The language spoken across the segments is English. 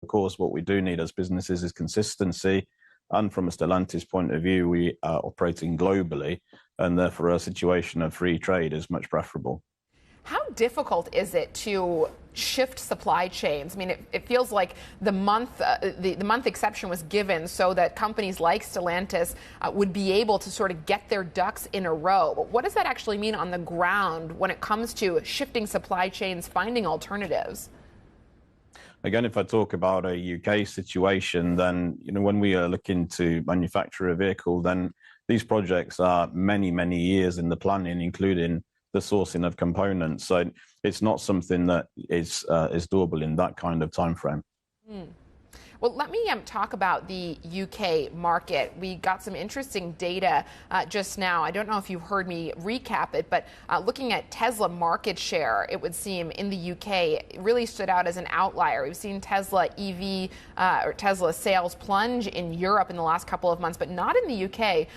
Of course, what we do need as businesses is consistency. And from a Stellantis point of view, we are operating globally, and therefore a situation of free trade is much preferable. How difficult is it to shift supply chains? I mean, it feels like the month exception was given so that companies like Stellantis would be able to sort of get their ducks in a row. But what does that actually mean on the ground when it comes to shifting supply chains, finding alternatives? Again, if I talk about a UK situation, then when we are looking to manufacture a vehicle, then these projects are many, many years in the planning, including the sourcing of components. So it's not something that is doable in that kind of time frame. Well, let me talk about the UK market. We got some interesting data just now. I don't know if you heard me recap it, but looking at Tesla market share, it would seem in the UK really stood out as an outlier. We've seen Tesla EV or Tesla sales plunge in Europe in the last couple of months, but not in the UK.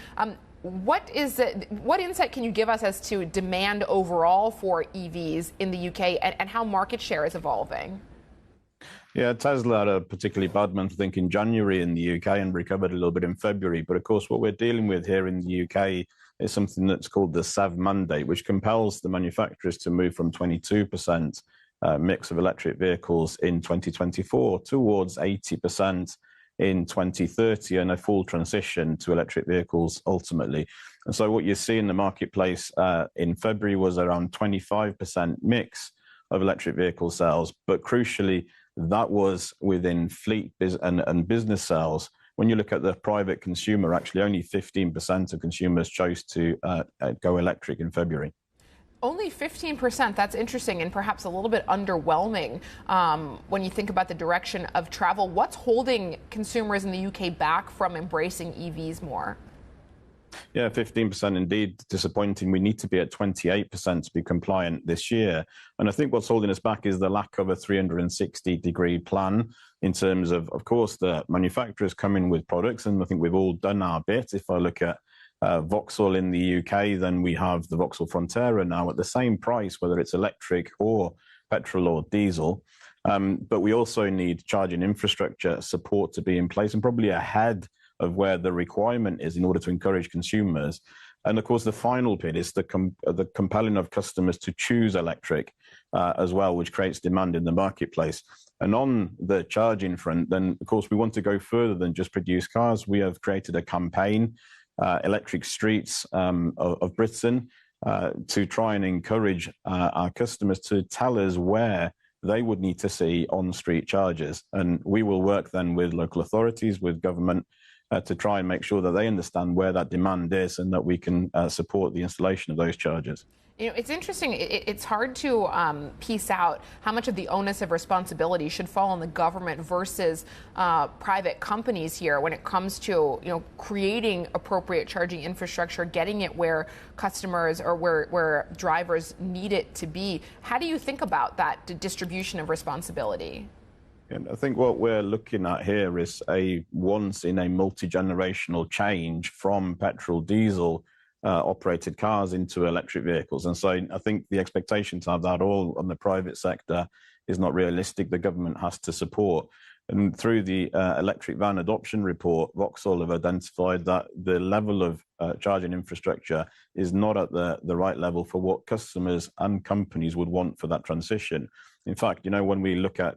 What insight can you give us as to demand overall for EVs in the UK and how market share is evolving? Yeah, Tesla had a particularly bad month, I think, in January in the UK and recovered a little bit in February. But of course, what we're dealing with here in the UK is something that's called the SAV mandate, which compels the manufacturers to move from 22% mix of electric vehicles in 2024 towards 80% in 2030 and a full transition to electric vehicles ultimately. And so what you see in the marketplace in February was around 25% mix of electric vehicle sales, but crucially, that was within fleet and business sales. When you look at the private consumer, actually only 15% of consumers chose to go electric in February. Only 15%, that's interesting and perhaps a little bit underwhelming when you think about the direction of travel. What's holding consumers in the UK back from embracing EVs more? Yeah, 15% indeed disappointing. We need to be at 28% to be compliant this year. And I think what's holding us back is the lack of a 360-degree plan in terms of course, the manufacturers come in with products, and I think we've all done our bit. If I look at Vauxhall in the UK, then we have the Vauxhall Frontera now at the same price, whether it's electric or petrol or diesel. But we also need charging infrastructure support to be in place and probably ahead of where the requirement is in order to encourage consumers. And of course, the final bit is the compelling of customers to choose electric as well, which creates demand in the marketplace. And on the charging front, then of course, we want to go further than just produce cars. We have created a campaign, Electric Streets of Britain, to try and encourage our customers to tell us where they would need to see on-street chargers. And we will work then with local authorities, with government, to try and make sure that they understand where that demand is and that we can support the installation of those chargers. You know, it's interesting. It's hard to piece out how much of the onus of responsibility should fall on the government versus private companies here when it comes to creating appropriate charging infrastructure, getting it where customers or where drivers need it to be. How do you think about that distribution of responsibility? And I think what we're looking at here is a once in a multi-generational change from petrol diesel operated cars into electric vehicles. And so I think the expectation to have that all on the private sector is not realistic. The government has to support. And through the electric van adoption report, Vauxhall have identified that the level of charging infrastructure is not at the right level for what customers and companies would want for that transition. In fact, when we look at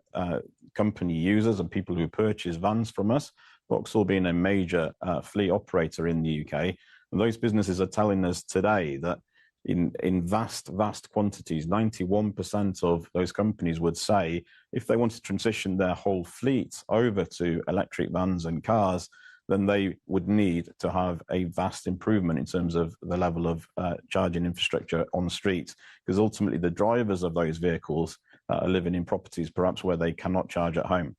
company users and people who purchase vans from us, Vauxhall being a major fleet operator in the UK, and those businesses are telling us today that in vast quantities, 91% of those companies would say if they want to transition their whole fleet over to electric vans and cars, then they would need to have a vast improvement in terms of the level of charging infrastructure on streets, because ultimately the drivers of those vehicles are living in properties perhaps where they cannot charge at home.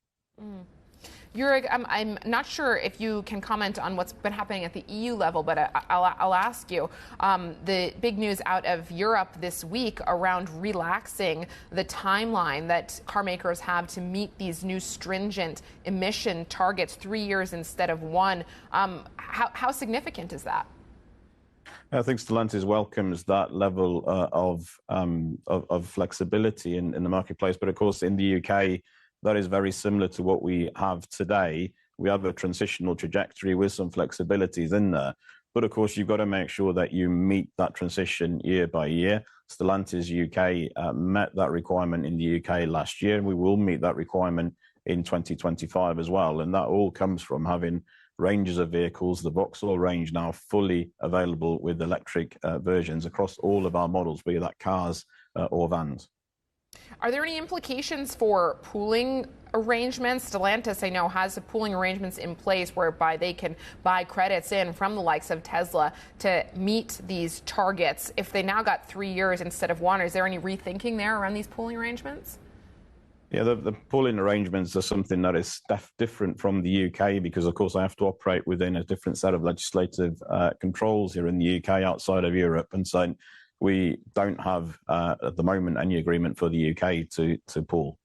Eurig, I'm not sure if you can comment on what's been happening at the EU level, but I'll ask you. The big news out of Europe this week around relaxing the timeline that car makers have to meet these new stringent emission targets, 3 years instead of 1. How significant is that? I think Stellantis welcomes that level of flexibility in the marketplace. But of course, in the UK, that is very similar to what we have today. We have a transitional trajectory with some flexibilities in there. But of course, you've got to make sure that you meet that transition year by year. Stellantis UK met that requirement in the UK last year. We will meet that requirement in 2025 as well. And that all comes from having ranges of vehicles, the Vauxhall range now fully available with electric versions across all of our models, be that cars or vans. Are there any implications for pooling arrangements? Stellantis, I know, has pooling arrangements in place whereby they can buy credits in from the likes of Tesla to meet these targets. If they now got 3 years instead of 1, is there any rethinking there around these pooling arrangements? Yeah, the pooling arrangements are something that is different from the UK because, of course, I have to operate within a different set of legislative controls here in the UK outside of Europe. And so we don't have, at the moment, any agreement for the UK to pool.